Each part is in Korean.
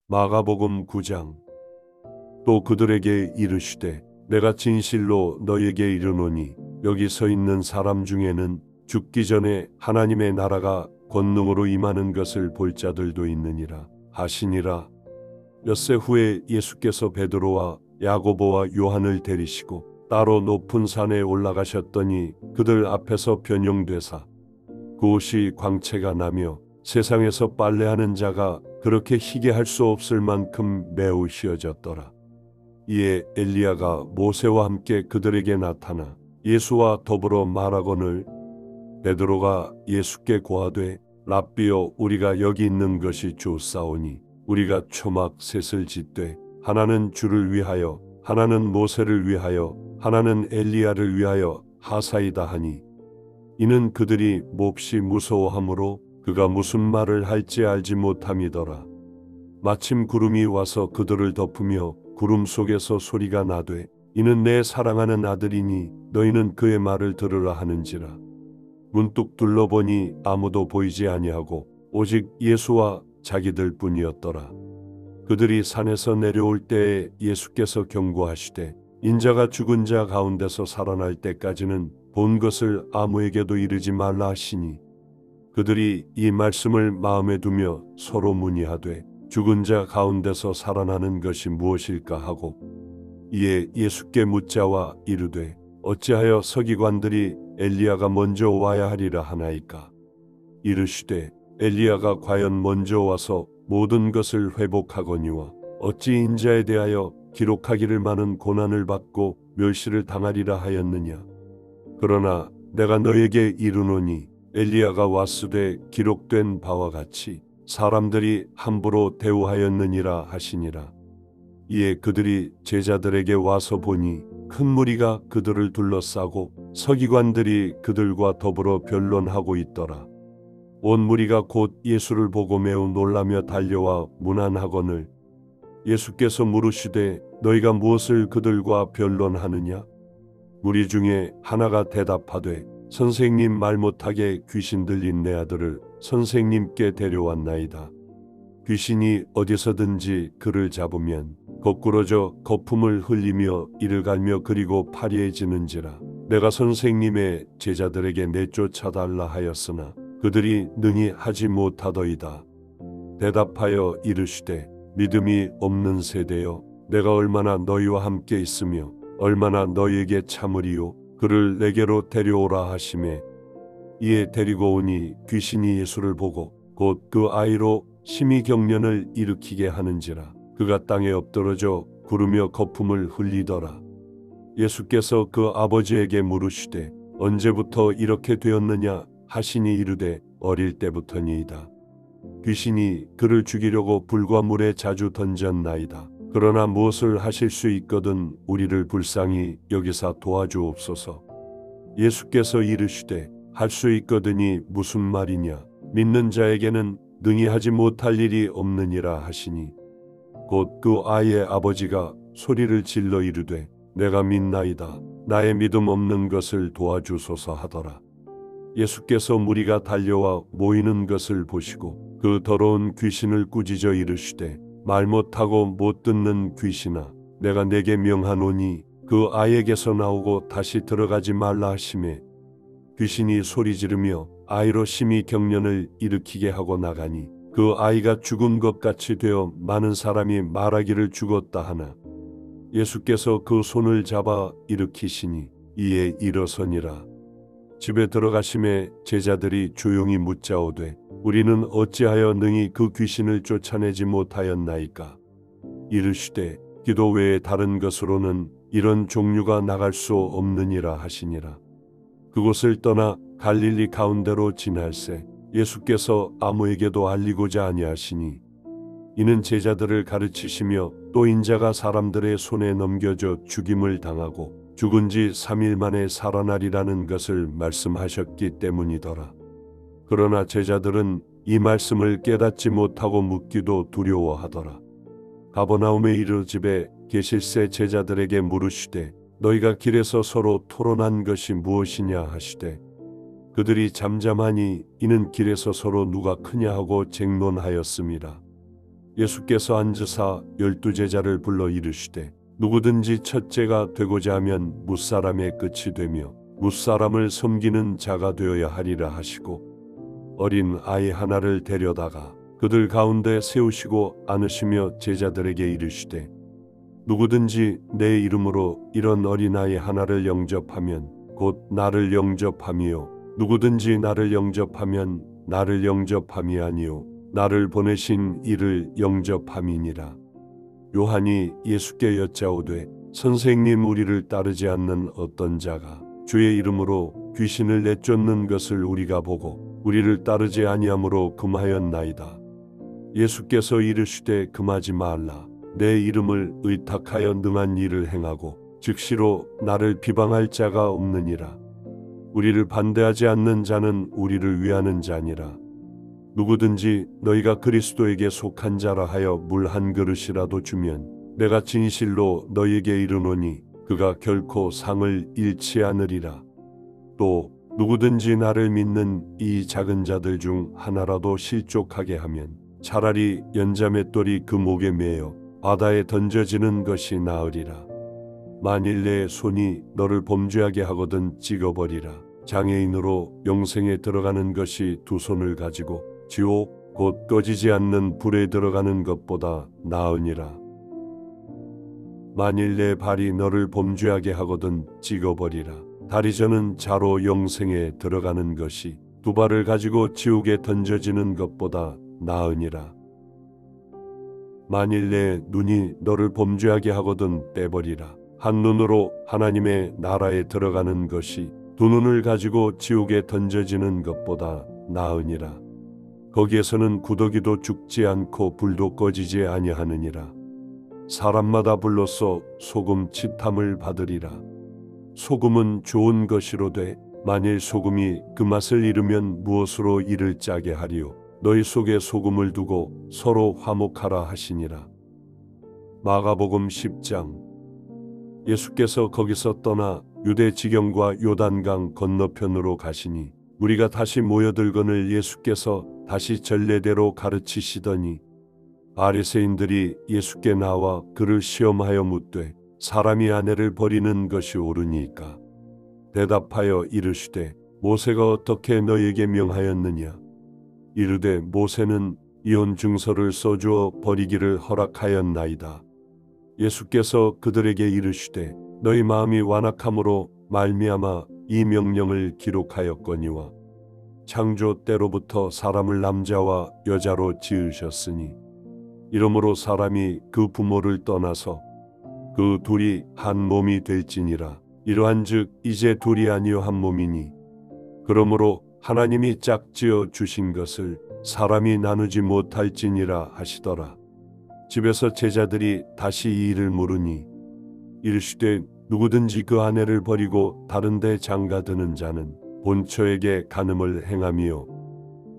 마가복음 9장. 또 그들에게 이르시되 내가 진실로 너희에게 이르노니 여기 서 있는 사람 중에는 죽기 전에 하나님의 나라가 권능으로 임하는 것을 볼 자들도 있느니라 하시니라. 엿새 후에 예수께서 베드로와 야고보와 요한을 데리시고 따로 높은 산에 올라가셨더니 그들 앞에서 변형되사 그옷이 광채가 나며 세상에서 빨래하는 자가 그렇게 희게 할 수 없을 만큼 매우 희어졌더라. 이에 엘리야가 모세와 함께 그들에게 나타나 예수와 더불어 말하거늘 베드로가 예수께 고하되 랍비여 우리가 여기 있는 것이 좋사오니 우리가 초막 셋을 짓되 하나는 주를 위하여 하나는 모세를 위하여 하나는 엘리야를 위하여 하사이다 하니 이는 그들이 몹시 무서워하므로 그가 무슨 말을 할지 알지 못함이더라. 마침 구름이 와서 그들을 덮으며 구름 속에서 소리가 나되 이는 내 사랑하는 아들이니 너희는 그의 말을 들으라 하는지라. 문득 둘러보니 아무도 보이지 아니하고 오직 예수와 자기들 뿐이었더라. 그들이 산에서 내려올 때에 예수께서 경고하시되 인자가 죽은 자 가운데서 살아날 때까지는 본 것을 아무에게도 이르지 말라 하시니 그들이 이 말씀을 마음에 두며 서로 문의하되 죽은 자 가운데서 살아나는 것이 무엇일까 하고 이에 예수께 묻자와 이르되 어찌하여 서기관들이 엘리야가 먼저 와야 하리라 하나이까. 이르시되 엘리야가 과연 먼저 와서 모든 것을 회복하거니와 어찌 인자에 대하여 기록하기를 많은 고난을 받고 멸시를 당하리라 하였느냐. 그러나 내가 너에게 이르노니 엘리야가 왔으되 기록된 바와 같이 사람들이 함부로 대우하였느니라 하시니라. 이에 그들이 제자들에게 와서 보니 큰 무리가 그들을 둘러싸고 서기관들이 그들과 더불어 변론하고 있더라. 온 무리가 곧 예수를 보고 매우 놀라며 달려와 문안하거늘 예수께서 물으시되 너희가 무엇을 그들과 변론하느냐? 무리 중에 하나가 대답하되 선생님 말 못하게 귀신 들린 내 아들을 선생님께 데려왔나이다. 귀신이 어디서든지 그를 잡으면 거꾸러져 거품을 흘리며 이를 갈며 그리고 파리해지는지라. 내가 선생님의 제자들에게 내쫓아달라 하였으나 그들이 능히 하지 못하더이다. 대답하여 이르시되 믿음이 없는 세대여 내가 얼마나 너희와 함께 있으며 얼마나 너희에게 참으리요. 그를 내게로 데려오라 하시매 이에 데리고 오니 귀신이 예수를 보고 곧 그 아이로 심히 경련을 일으키게 하는지라. 그가 땅에 엎드러져 구르며 거품을 흘리더라. 예수께서 그 아버지에게 물으시되 언제부터 이렇게 되었느냐 하시니 이르되 어릴 때부터니이다. 귀신이 그를 죽이려고 불과 물에 자주 던졌나이다. 그러나 무엇을 하실 수 있거든 우리를 불쌍히 여기사 도와주옵소서. 예수께서 이르시되 할 수 있거든이 무슨 말이냐. 믿는 자에게는 능히 하지 못할 일이 없느니라 하시니 곧 그 아이의 아버지가 소리를 질러 이르되 내가 믿나이다. 나의 믿음 없는 것을 도와주소서 하더라. 예수께서 무리가 달려와 모이는 것을 보시고 그 더러운 귀신을 꾸짖어 이르시되 말 못하고 못 듣는 귀신아 내가 내게 명하노니 그 아이에게서 나오고 다시 들어가지 말라 하시매 귀신이 소리 지르며 아이로 심히 경련을 일으키게 하고 나가니 그 아이가 죽은 것 같이 되어 많은 사람이 말하기를 죽었다 하나 예수께서 그 손을 잡아 일으키시니 이에 일어서니라. 집에 들어가심에 제자들이 조용히 묻자오되 우리는 어찌하여 능히 그 귀신을 쫓아내지 못하였나이까. 이르시되 기도 외에 다른 것으로는 이런 종류가 나갈 수 없느니라 하시니라. 그곳을 떠나 갈릴리 가운데로 지날새 예수께서 아무에게도 알리고자 아니하시니 이는 제자들을 가르치시며 또 인자가 사람들의 손에 넘겨져 죽임을 당하고 죽은 지 3일 만에 살아나리라는 것을 말씀하셨기 때문이더라. 그러나 제자들은 이 말씀을 깨닫지 못하고 묻기도 두려워하더라. 가버나움에 이르 집에 계실새 제자들에게 물으시되 너희가 길에서 서로 토론한 것이 무엇이냐 하시되 그들이 잠잠하니 이는 길에서 서로 누가 크냐 하고 쟁론하였습니다. 예수께서 앉으사 12제자를 불러 이르시되 누구든지 첫째가 되고자 하면 무사람의 끝이 되며 무사람을 섬기는 자가 되어야 하리라 하시고 어린 아이 하나를 데려다가 그들 가운데 세우시고 안으시며 제자들에게 이르시되 누구든지 내 이름으로 이런 어린아이 하나를 영접하면 곧 나를 영접함이요 누구든지 나를 영접하면 나를 영접함이 아니요 나를 보내신 이를 영접함이니라. 요한이 예수께 여짜오되 선생님 우리를 따르지 않는 어떤 자가 주의 이름으로 귀신을 내쫓는 것을 우리가 보고 우리를 따르지 아니함으로 금하였나이다. 예수께서 이르시되 금하지 말라. 내 이름을 의탁하여 능한 일을 행하고 즉시로 나를 비방할 자가 없느니라. 우리를 반대하지 않는 자는 우리를 위하는 자니라. 누구든지 너희가 그리스도에게 속한 자라 하여 물 한 그릇이라도 주면 내가 진실로 너희에게 이르노니 그가 결코 상을 잃지 않으리라. 또 누구든지 나를 믿는 이 작은 자들 중 하나라도 실족하게 하면 차라리 연자맷돌이 그 목에 매여 바다에 던져지는 것이 나으리라. 만일 내 손이 너를 범죄하게 하거든 찍어버리라. 장애인으로 영생에 들어가는 것이 두 손을 가지고 지옥 곧 꺼지지 않는 불에 들어가는 것보다 나으니라. 만일 내 발이 너를 범죄하게 하거든 찍어버리라. 다리 저는 자로 영생에 들어가는 것이 두 발을 가지고 지옥에 던져지는 것보다 나으니라. 만일 내 눈이 너를 범죄하게 하거든 떼버리라. 한 눈으로 하나님의 나라에 들어가는 것이 두 눈을 가지고 지옥에 던져지는 것보다 나으니라. 거기에서는 구더기도 죽지 않고 불도 꺼지지 아니하느니라. 사람마다 불로써 소금 치탐을 받으리라. 소금은 좋은 것이로되 만일 소금이 그 맛을 잃으면 무엇으로 이를 짜게 하리요. 너희 속에 소금을 두고 서로 화목하라 하시니라. 마가복음 10장. 예수께서 거기서 떠나 유대 지경과 요단강 건너편으로 가시니 무리가 다시 모여들거늘 예수께서 다시 전례대로 가르치시더니 바리새인들이 예수께 나와 그를 시험하여 묻되 사람이 아내를 버리는 것이 옳으니까 대답하여 이르시되 모세가 어떻게 너에게 명하였느냐. 이르되 모세는 이혼 증서를 써주어 버리기를 허락하였나이다. 예수께서 그들에게 이르시되 너희 마음이 완악함으로 말미암아 이 명령을 기록하였거니와 창조 때로부터 사람을 남자와 여자로 지으셨으니 이러므로 사람이 그 부모를 떠나서 그 둘이 한 몸이 될지니라. 이러한즉 이제 둘이 아니요 한 몸이니 그러므로 하나님이 짝지어 주신 것을 사람이 나누지 못할지니라 하시더라. 집에서 제자들이 다시 이 일을 물으니 이르시되 누구든지 그 아내를 버리고 다른 데 장가드는 자는 본처에게 간음을 행하며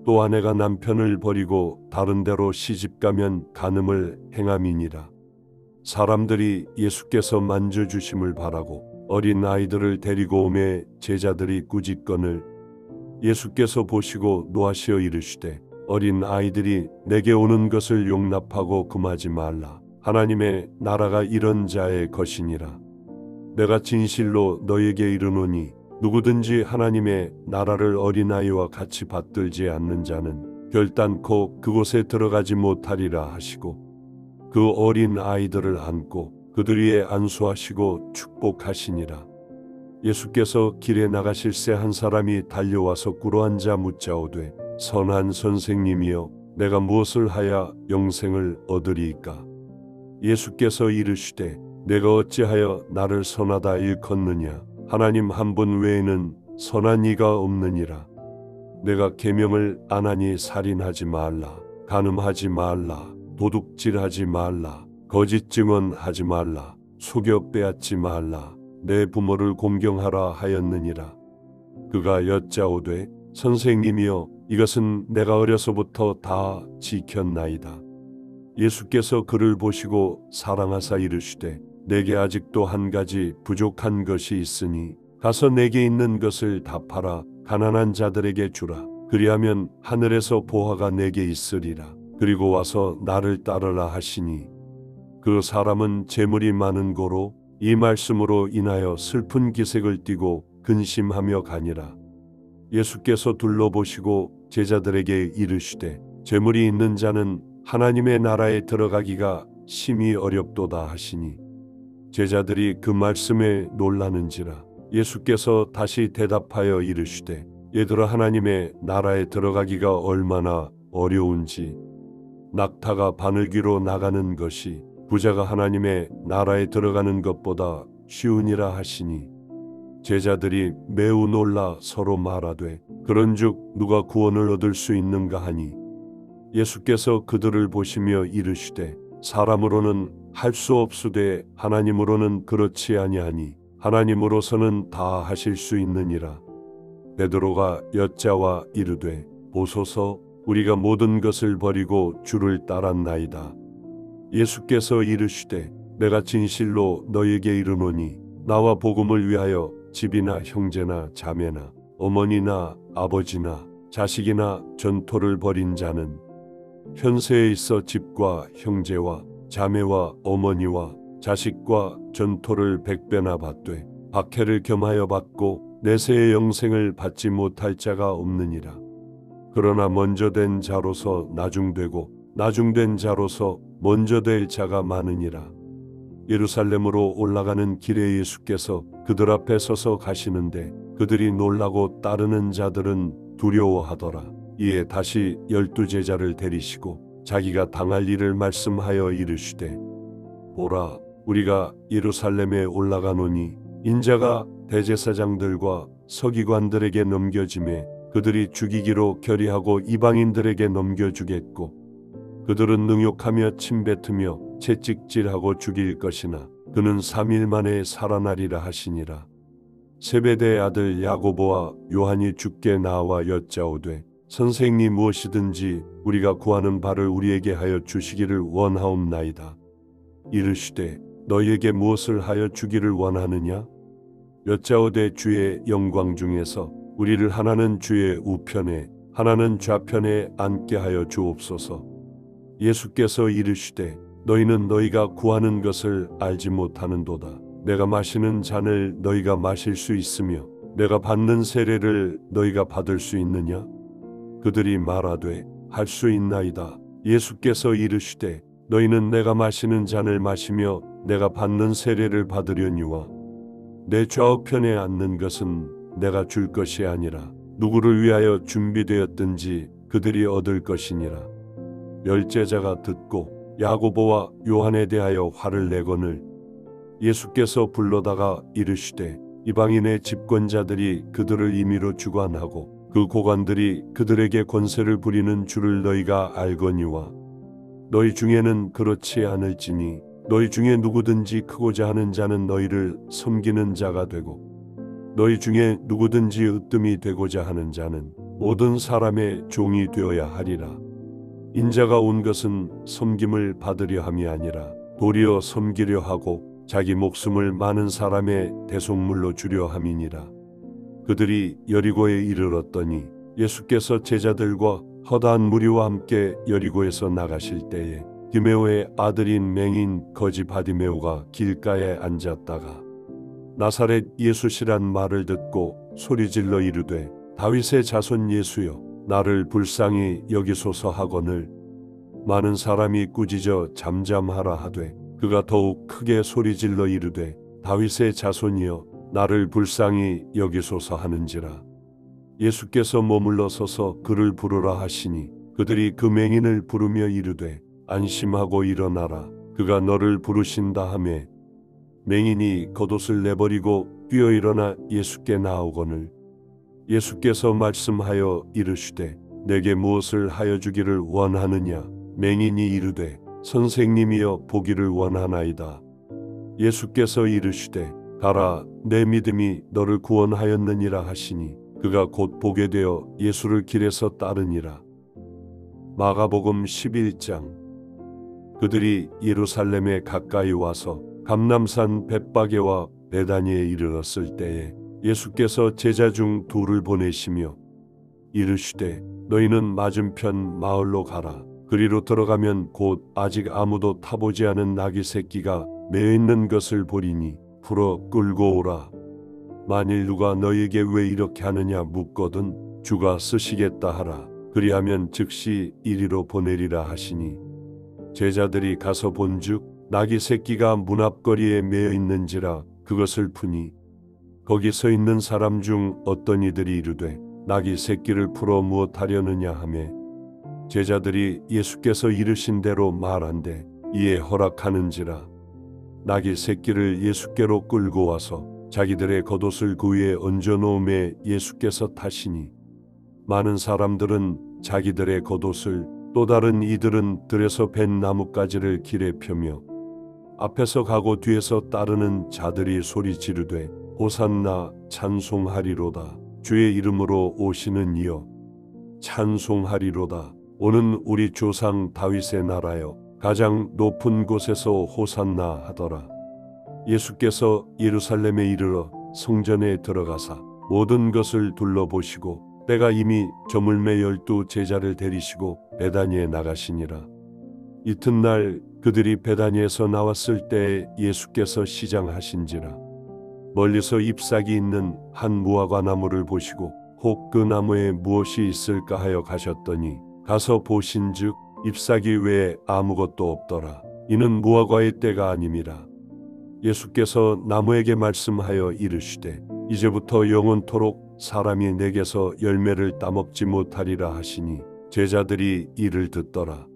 또 아내가 남편을 버리고 다른 데로 시집가면 간음을 행함이니라. 사람들이 예수께서 만져주심을 바라고 어린 아이들을 데리고 오매 제자들이 꾸짖거늘 예수께서 보시고 노하시어 이르시되 어린 아이들이 내게 오는 것을 용납하고 금하지 말라. 하나님의 나라가 이런 자의 것이니라. 내가 진실로 너에게 이르노니 누구든지 하나님의 나라를 어린아이와 같이 받들지 않는 자는 결단코 그곳에 들어가지 못하리라 하시고 그 어린 아이들을 안고 그들 위에 안수하시고 축복하시니라. 예수께서 길에 나가실새 한 사람이 달려와서 꿇어앉아 묻자오되 선한 선생님이여 내가 무엇을 하야 영생을 얻으리이까. 예수께서 이르시되 내가 어찌하여 나를 선하다 일컫느냐. 하나님 한 분 외에는 선한 이가 없느니라. 내가 계명을 안 하니 살인하지 말라, 간음하지 말라, 도둑질하지 말라, 거짓 증언하지 말라, 속여 빼앗지 말라, 내 부모를 공경하라 하였느니라. 그가 여짜오되 선생님이여 이것은 내가 어려서부터 다 지켰나이다. 예수께서 그를 보시고 사랑하사 이르시되 내게 아직도 한 가지 부족한 것이 있으니 가서 내게 있는 것을 다 팔아 가난한 자들에게 주라. 그리하면 하늘에서 보화가 내게 있으리라. 그리고 와서 나를 따르라 하시니 그 사람은 재물이 많은 고로 이 말씀으로 인하여 슬픈 기색을 띠고 근심하며 가니라. 예수께서 둘러보시고 제자들에게 이르시되 재물이 있는 자는 하나님의 나라에 들어가기가 심히 어렵도다 하시니 제자들이 그 말씀에 놀라는지라. 예수께서 다시 대답하여 이르시되 얘들아, 하나님의 나라에 들어가기가 얼마나 어려운지 낙타가 바늘귀로 나가는 것이 부자가 하나님의 나라에 들어가는 것보다 쉬우니라 하시니 제자들이 매우 놀라 서로 말하되 그런즉 누가 구원을 얻을 수 있는가 하니 예수께서 그들을 보시며 이르시되 사람으로는 할 수 없으되 하나님으로는 그렇지 아니하니 하나님으로서는 다 하실 수 있느니라. 베드로가 여짜와 이르되 보소서, 우리가 모든 것을 버리고 주를 따랐나이다. 예수께서 이르시되 내가 진실로 너희에게 이르노니 나와 복음을 위하여 집이나 형제나 자매나 어머니나 아버지나 자식이나 전토를 벌인 자는 현세에 있어 집과 형제와 자매와 어머니와 자식과 전토를 100배나 받되 박해를 겸하여 받고 내세의 영생을 받지 못할 자가 없느니라. 그러나 먼저 된 자로서 나중되고 나중된 자로서 먼저 될 자가 많으니라. 예루살렘으로 올라가는 길에 예수께서 그들 앞에 서서 가시는데 그들이 놀라고 따르는 자들은 두려워하더라. 이에 다시 12 제자를 데리시고 자기가 당할 일을 말씀하여 이르시되 보라, 우리가 예루살렘에 올라가노니 인자가 대제사장들과 서기관들에게 넘겨지매 그들이 죽이기로 결의하고 이방인들에게 넘겨주겠고 그들은 능욕하며 침뱉으며 채찍질하고 죽일 것이나 그는 3일 만에 살아나리라 하시니라. 세베대의 아들 야고보와 요한이 주께 나와 여짜오되 선생님, 무엇이든지 우리가 구하는 바를 우리에게 하여 주시기를 원하옵나이다. 이르시되 너희에게 무엇을 하여 주기를 원하느냐? 여짜오되 주의 영광 중에서 우리를 하나는 주의 우편에 하나는 좌편에 앉게 하여 주옵소서. 예수께서 이르시되 너희는 너희가 구하는 것을 알지 못하는도다. 내가 마시는 잔을 너희가 마실 수 있으며 내가 받는 세례를 너희가 받을 수 있느냐? 그들이 말하되 할 수 있나이다. 예수께서 이르시되 너희는 내가 마시는 잔을 마시며 내가 받는 세례를 받으려니와 내 좌우편에 앉는 것은 내가 줄 것이 아니라 누구를 위하여 준비되었든지 그들이 얻을 것이니라. 열제자가 듣고 야고보와 요한에 대하여 화를 내거늘 예수께서 불러다가 이르시되 이방인의 집권자들이 그들을 임의로 주관하고 그 고관들이 그들에게 권세를 부리는 줄을 너희가 알거니와 너희 중에는 그렇지 않을지니 너희 중에 누구든지 크고자 하는 자는 너희를 섬기는 자가 되고 너희 중에 누구든지 으뜸이 되고자 하는 자는 모든 사람의 종이 되어야 하리라. 인자가 온 것은 섬김을 받으려 함이 아니라 도리어 섬기려 하고 자기 목숨을 많은 사람의 대속물로 주려 함이니라. 그들이 여리고에 이르렀더니 예수께서 제자들과 허다한 무리와 함께 여리고에서 나가실 때에 디메오의 아들인 맹인 거지 바디메오가 길가에 앉았다가 나사렛 예수시란 말을 듣고 소리질러 이르되 다윗의 자손 예수여, 나를 불쌍히 여기소서 하거늘 많은 사람이 꾸짖어 잠잠하라 하되 그가 더욱 크게 소리질러 이르되 다윗의 자손이여, 나를 불쌍히 여기소서 하는지라. 예수께서 머물러 서서 그를 부르라 하시니 그들이 그 맹인을 부르며 이르되 안심하고 일어나라, 그가 너를 부르신다 하매 맹인이 겉옷을 내버리고 뛰어 일어나 예수께 나오거늘 예수께서 말씀하여 이르시되 내게 무엇을 하여 주기를 원하느냐? 맹인이 이르되 선생님이여, 보기를 원하나이다. 예수께서 이르시되 가라, 내 믿음이 너를 구원하였느니라 하시니 그가 곧 보게 되어 예수를 길에서 따르니라. 마가복음 11장. 그들이 예루살렘에 가까이 와서 감람산 벳바게와 베다니에 이르렀을 때에 예수께서 제자 중 둘을 보내시며 이르시되 너희는 맞은편 마을로 가라. 그리로 들어가면 곧 아직 아무도 타보지 않은 나귀 새끼가 매여 있는 것을 보리니 풀어 끌고 오라. 만일 누가 너에게 왜 이렇게 하느냐 묻거든 주가 쓰시겠다 하라. 그리하면 즉시 이리로 보내리라 하시니 제자들이 가서 본즉 나귀 새끼가 문 앞거리에 매여 있는지라 그것을 푸니 거기 서 있는 사람 중 어떤 이들이 이르되 나귀 새끼를 풀어 무엇하려느냐 하매 제자들이 예수께서 이르신 대로 말한대 이에 허락하는지라. 나귀 새끼를 예수께로 끌고 와서 자기들의 겉옷을 그 위에 얹어 놓음에 예수께서 타시니 많은 사람들은 자기들의 겉옷을 또 다른 이들은 들에서 벤 나뭇가지를 길에 펴며 앞에서 가고 뒤에서 따르는 자들이 소리 지르되 호산나 찬송하리로다. 주의 이름으로 오시는 이여 찬송하리로다. 오는 우리 조상 다윗의 나라여 가장 높은 곳에서 호산나 하더라. 예수께서 예루살렘에 이르러 성전에 들어가사 모든 것을 둘러보시고 때가 이미 저물매 12 제자를 데리시고 베다니에 나가시니라. 이튿날 그들이 베다니에서 나왔을 때에 예수께서 시장하신지라. 멀리서 잎사귀 있는 한 무화과 나무를 보시고 혹 그 나무에 무엇이 있을까 하여 가셨더니 가서 보신즉 잎사귀 외에 아무것도 없더라. 이는 무화과의 때가 아님이라. 예수께서 나무에게 말씀하여 이르시되 이제부터 영원토록 사람이 내게서 열매를 따먹지 못하리라 하시니 제자들이 이를 듣더라.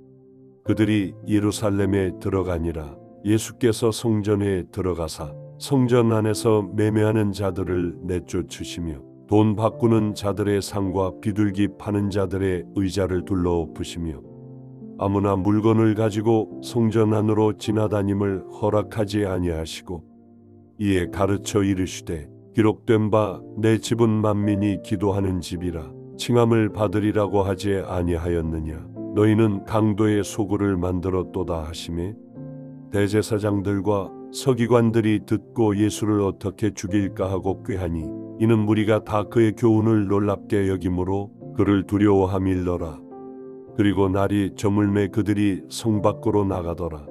그들이 예루살렘에 들어가니라. 예수께서 성전에 들어가사 성전 안에서 매매하는 자들을 내쫓으시며 돈 바꾸는 자들의 상과 비둘기 파는 자들의 의자를 둘러엎으시며 아무나 물건을 가지고 성전 안으로 지나다님을 허락하지 아니하시고 이에 가르쳐 이르시되 기록된 바 내 집은 만민이 기도하는 집이라 칭함을 받으리라고 하지 아니하였느냐. 너희는 강도의 소굴을 만들었도다 하시매 대제사장들과 서기관들이 듣고 예수를 어떻게 죽일까 하고 꾀하니 이는 무리가 다 그의 교훈을 놀랍게 여김으로 그를 두려워함일러라. 그리고 날이 저물매 그들이 성 밖으로 나가더라.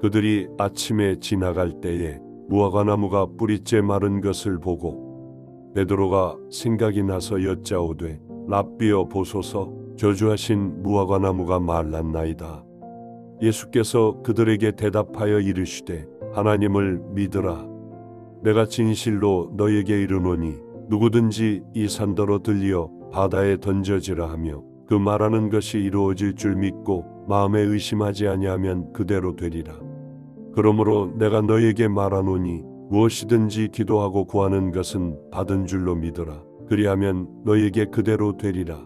그들이 아침에 지나갈 때에 무화과나무가 뿌리째 마른 것을 보고 베드로가 생각이 나서 여짜오되 랍비여 보소서 저주하신 무화과나무가 말랐나이다. 예수께서 그들에게 대답하여 이르시되 하나님을 믿으라. 내가 진실로 너에게 이르노니 누구든지 이 산더러 들리어 바다에 던져지라 하며 그 말하는 것이 이루어질 줄 믿고 마음에 의심하지 아니하면 그대로 되리라. 그러므로 내가 너에게 말하노니 무엇이든지 기도하고 구하는 것은 받은 줄로 믿으라. 그리하면 너에게 그대로 되리라.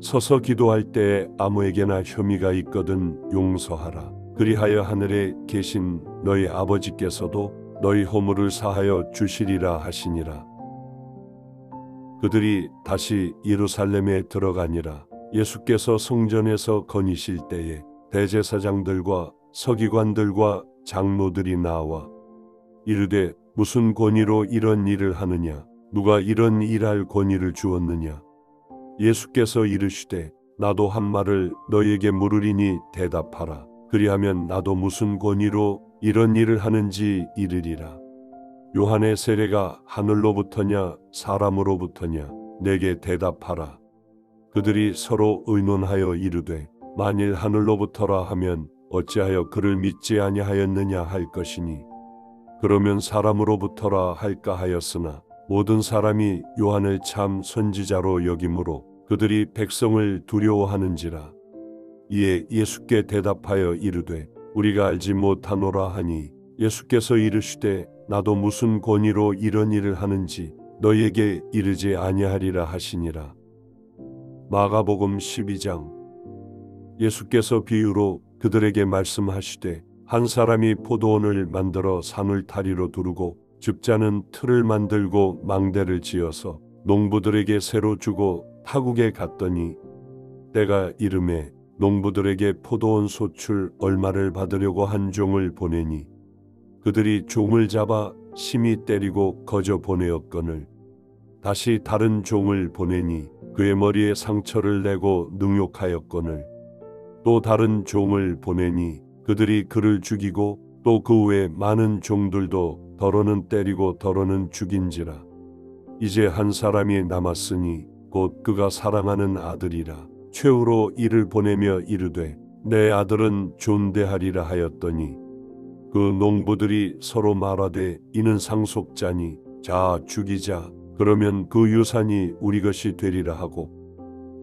서서 기도할 때에 아무에게나 혐의가 있거든 용서하라. 그리하여 하늘에 계신 너희 아버지께서도 너희 허물을 사하여 주시리라 하시니라. 그들이 다시 예루살렘에 들어가니라. 예수께서 성전에서 거니실 때에 대제사장들과 서기관들과 장로들이 나와 이르되 무슨 권위로 이런 일을 하느냐? 누가 이런 일할 권위를 주었느냐? 예수께서 이르시되 나도 한 말을 너희에게 물으리니 대답하라. 그리하면 나도 무슨 권위로 이런 일을 하는지 이르리라. 요한의 세례가 하늘로부터냐 사람으로부터냐? 내게 대답하라. 그들이 서로 의논하여 이르되 만일 하늘로부터라 하면 어찌하여 그를 믿지 아니하였느냐 할 것이니 그러면 사람으로부터라 할까 하였으나 모든 사람이 요한을 참 선지자로 여김으로 그들이 백성을 두려워하는지라. 이에 예수께 대답하여 이르되 우리가 알지 못하노라 하니 예수께서 이르시되 나도 무슨 권위로 이런 일을 하는지 너희에게 이르지 아니하리라 하시니라. 마가복음 12장. 예수께서 비유로 그들에게 말씀하시되 한 사람이 포도원을 만들어 산울타리로 두르고 집자는 틀을 만들고 망대를 지어서 농부들에게 새로 주고 타국에 갔더니 때가 이름에 농부들에게 포도원 소출 얼마를 받으려고 한 종을 보내니 그들이 종을 잡아 심히 때리고 거저 보내었거늘 다시 다른 종을 보내니 그의 머리에 상처를 내고 능욕하였거늘 또 다른 종을 보내니 그들이 그를 죽이고 또 그 외 많은 종들도 더러는 때리고 더러는 죽인지라. 이제 한 사람이 남았으니 곧 그가 사랑하는 아들이라. 최후로 이를 보내며 이르되 내 아들은 존대하리라 하였더니 그 농부들이 서로 말하되 이는 상속자니 자 죽이자. 그러면 그 유산이 우리 것이 되리라 하고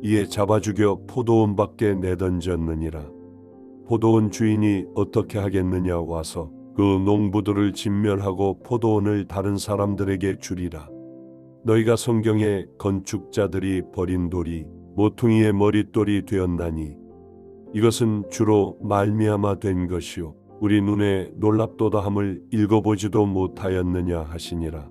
이에 잡아 죽여 포도원 밖에 내던졌느니라. 포도원 주인이 어떻게 하겠느냐 와서 그 농부들을 진멸하고 포도원을 다른 사람들에게 주리라. 너희가 성경에 건축자들이 버린 돌이 모퉁이의 머릿돌이 되었나니 이것은 주로 말미암아 된 것이요 우리 눈에 놀랍도다함을 읽어보지도 못하였느냐 하시니라.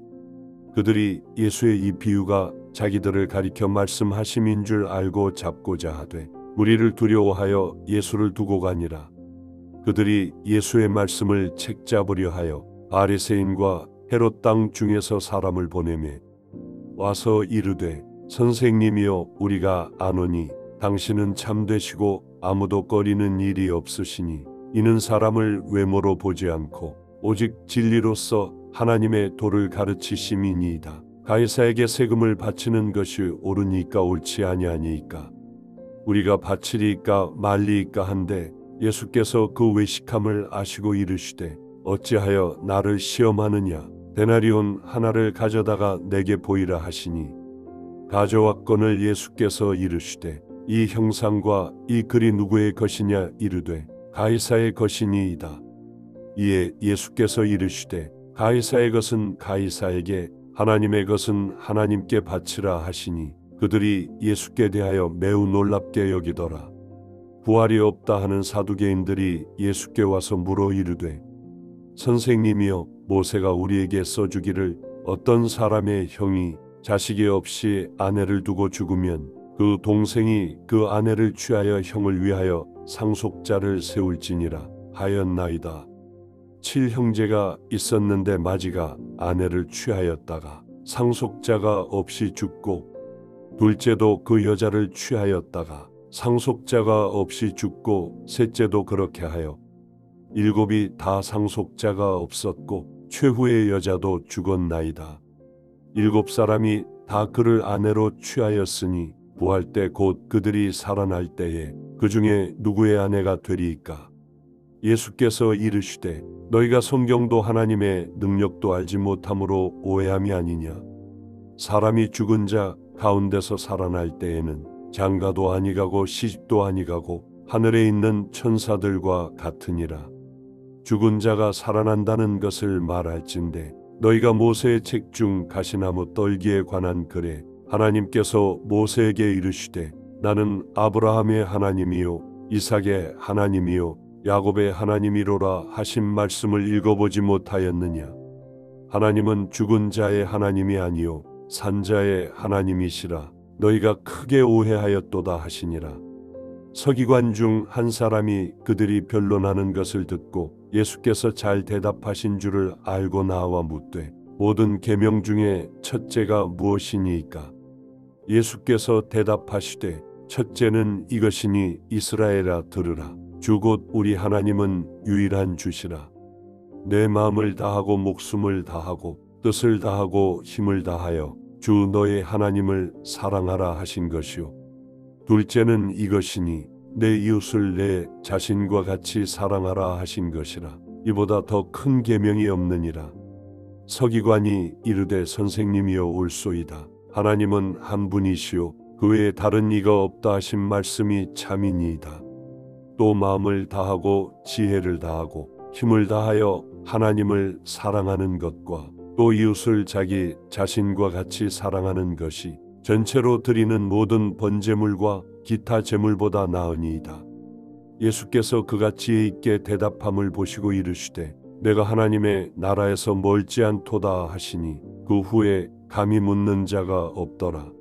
그들이 예수의 이 비유가 자기들을 가리켜 말씀하심인 줄 알고 잡고자 하되 무리를 두려워하여 예수를 두고 가니라. 그들이 예수의 말씀을 책잡으려 하여 바리새인과 헤롯 땅 중에서 사람을 보내매 와서 이르되 선생님이여 우리가 아노니 당신은 참되시고 아무도 꺼리는 일이 없으시니 이는 사람을 외모로 보지 않고 오직 진리로서 하나님의 도를 가르치심이니이다. 가이사에게 세금을 바치는 것이 옳으니까 옳지 아니하니이까 우리가 바치리이까 말리이까 한데 예수께서 그 외식함을 아시고 이르시되 어찌하여 나를 시험하느냐. 데나리온 하나를 가져다가 내게 보이라 하시니 가져왔거늘 예수께서 이르시되 이 형상과 이 글이 누구의 것이냐 이르되 가이사의 것이니이다. 이에 예수께서 이르시되 가이사의 것은 가이사에게 하나님의 것은 하나님께 바치라 하시니 그들이 예수께 대하여 매우 놀랍게 여기더라. 부활이 없다 하는 사두개인들이 예수께 와서 물어 이르되 선생님이여 모세가 우리에게 써주기를 어떤 사람의 형이 자식이 없이 아내를 두고 죽으면 그 동생이 그 아내를 취하여 형을 위하여 상속자를 세울지니라 하였나이다. 7형제가 있었는데 마지가 아내를 취하였다가 상속자가 없이 죽고 둘째도 그 여자를 취하였다가 상속자가 없이 죽고 셋째도 그렇게 하여 일곱이 다 상속자가 없었고 최후의 여자도 죽었나이다. 7사람이 다 그를 아내로 취하였으니 부활 때 곧 그들이 살아날 때에 그 중에 누구의 아내가 되리이까. 예수께서 이르시되 너희가 성경도 하나님의 능력도 알지 못함으로 오해함이 아니냐. 사람이 죽은 자 가운데서 살아날 때에는 장가도 아니가고 시집도 아니가고 하늘에 있는 천사들과 같으니라. 죽은 자가 살아난다는 것을 말할진대 너희가 모세의 책 중 가시나무 떨기에 관한 글에 하나님께서 모세에게 이르시되 나는 아브라함의 하나님이요 이삭의 하나님이요 야곱의 하나님이로라 하신 말씀을 읽어보지 못하였느냐. 하나님은 죽은 자의 하나님이 아니요 산 자의 하나님이시라. 너희가 크게 오해하였도다 하시니라. 서기관 중 한 사람이 그들이 변론하는 것을 듣고 예수께서 잘 대답하신 줄을 알고 나와 묻되 모든 계명 중에 첫째가 무엇이니이까. 예수께서 대답하시되 첫째는 이것이니 이스라엘아 들으라. 주 곧 우리 하나님은 유일한 주시라. 내 마음을 다하고 목숨을 다하고 뜻을 다하고 힘을 다하여 주 너의 하나님을 사랑하라 하신 것이요. 둘째는 이것이니 내 이웃을 내 자신과 같이 사랑하라 하신 것이라. 이보다 더 큰 계명이 없느니라. 서기관이 이르되 선생님이여 옳소이다. 하나님은 한 분이시요 그 외에 다른 이가 없다 하신 말씀이 참이니이다. 또 마음을 다하고 지혜를 다하고 힘을 다하여 하나님을 사랑하는 것과 또 이웃을 자기 자신과 같이 사랑하는 것이 전체로 드리는 모든 번제물과 기타 제물보다 나으니이다. 예수께서 그가 지혜 있게 대답함을 보시고 이르시되 내가 하나님의 나라에서 멀지 않도다 하시니 그 후에 감히 묻는 자가 없더라.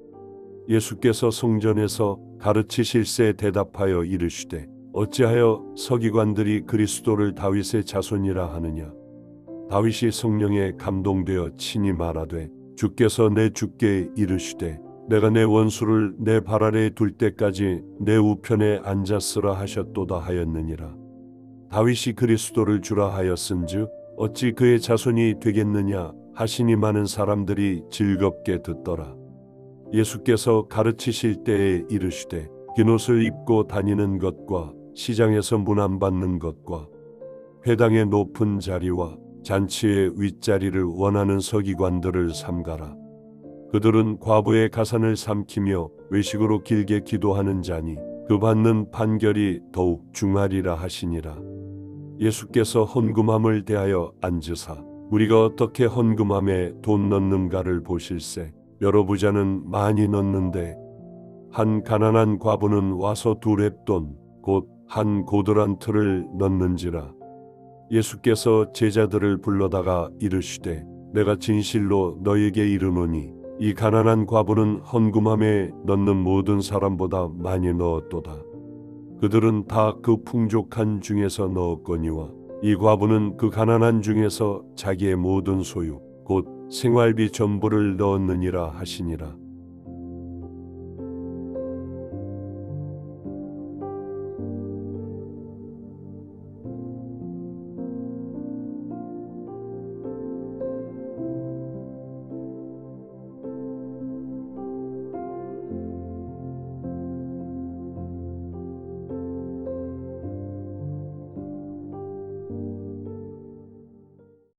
예수께서 성전에서 가르치실세 대답하여 이르시되 어찌하여 서기관들이 그리스도를 다윗의 자손이라 하느냐. 다윗이 성령에 감동되어 친히 말하되 주께서 내 주께 이르시되 내가 내 원수를 내 발 아래에 둘 때까지 내 우편에 앉았으라 하셨도다 하였느니라. 다윗이 그리스도를 주라 하였은즉 어찌 그의 자손이 되겠느냐 하시니 많은 사람들이 즐겁게 듣더라. 예수께서 가르치실 때에 이르시되 긴 옷을 입고 다니는 것과 시장에서 문안받는 것과 회당의 높은 자리와 잔치의 윗자리를 원하는 서기관들을 삼가라. 그들은 과부의 가산을 삼키며 외식으로 길게 기도하는 자니 그 받는 판결이 더욱 중하리라 하시니라. 예수께서 헌금함을 대하여 앉으사 우리가 어떻게 헌금함에 돈 넣는가를 보실세. 여러 부자는 많이 넣는데 한 가난한 과부는 와서 2렙돈 곧 한 고드란트를 넣는지라. 예수께서 제자들을 불러다가 이르시되 내가 진실로 너에게 이르노니 이 가난한 과부는 헌금함에 넣는 모든 사람보다 많이 넣었도다. 그들은 다 그 풍족한 중에서 넣었거니와 이 과부는 그 가난한 중에서 자기의 모든 소유 곧 생활비 전부를 넣었느니라 하시니라.